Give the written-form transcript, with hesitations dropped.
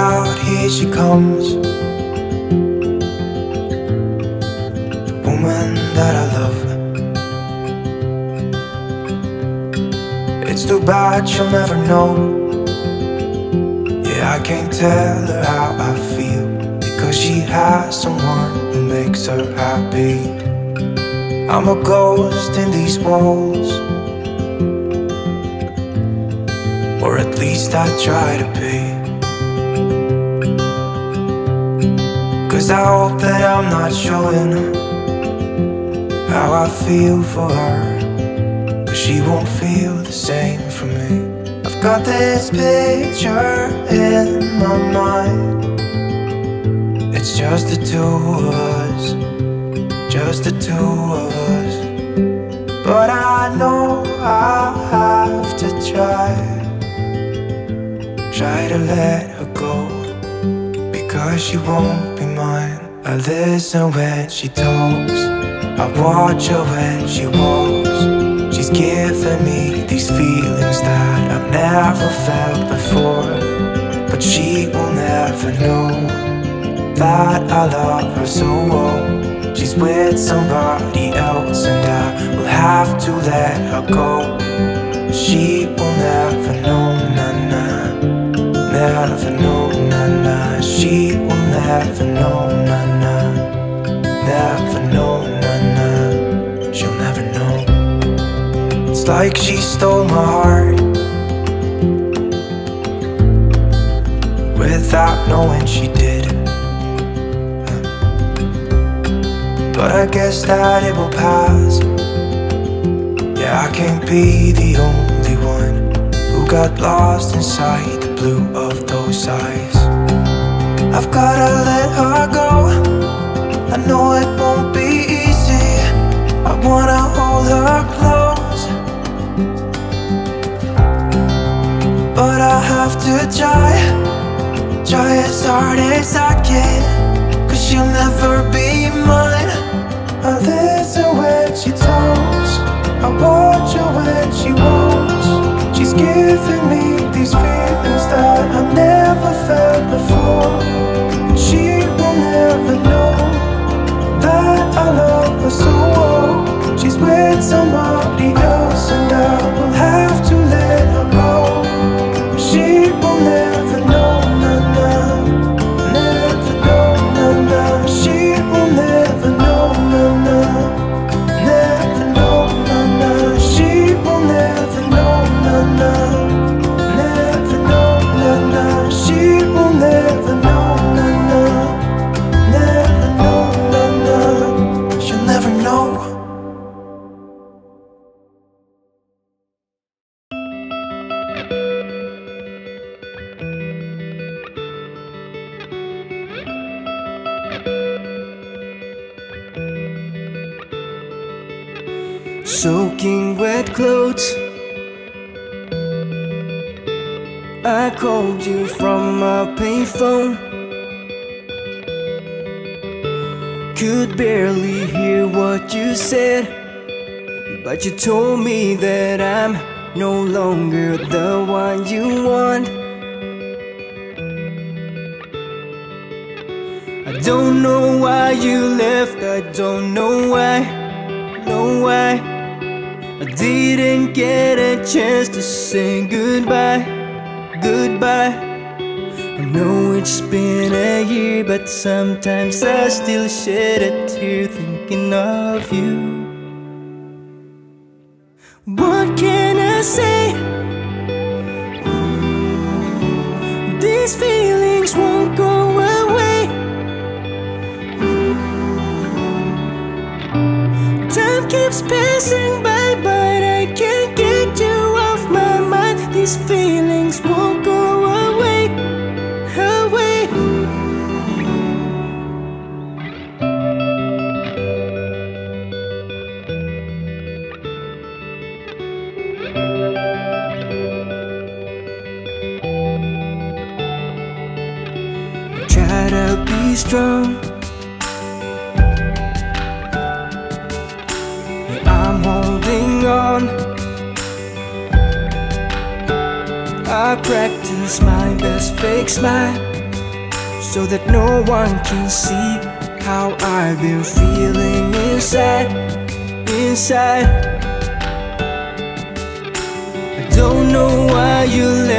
out, here she comes, the woman that I love. It's too bad she'll never know. Yeah, I can't tell her how I feel, because she has someone who makes her happy. I'm a ghost in these walls, or at least I try to be. 'Cause I hope that I'm not showing how I feel for her, but she won't feel the same for me. I've got this picture in my mind. It's just the two of us, just the two of us. But I know I'll have to try to let her go, because she won't be mine. I listen when she talks, I watch her when she walks. She's giving me these feelings that I've never felt before, but she will never know that I love her so well. She's with somebody else and I will have to let her go. She will never know, na-na, never know, na-na. She will never know, na-na, never know, na-na. She'll never know. It's like she stole my heart without knowing she did. But I guess that it will pass. Yeah, I can't be the only one who got lost inside the blue of those eyes. I've gotta let her go, I know it won't be easy. I wanna hold her close, but I have to try as hard as I can, 'cause she'll never be mine. I listen when she talks, I watch her when she walks. She's giving me these feelings that I've never felt before, and she will never know that I love her so well. She's with somebody else and I will have to let her go. She will never know, na-na, never know, na-na. She will never know, na-na, never know, na-na. She will never know, na-na, never know, na-na. She will never know, na-na, never know, na-na. She'll never know. Soaking wet clothes, I called you from my payphone. Could barely hear what you said, but you told me that I'm no longer the one you want. I don't know why you left, I don't know why, I didn't get a chance to say goodbye. I know it's been a year, but sometimes I still shed a tear thinking of you. What can I say? These feelings won't go away. Time keeps passing by, but I can't get you off my mind. These feelings won't go away, away. I try to be strong, I'm holding on. I practice my best fake smile, so that no one can see how I've been feeling inside. I don't know why you left.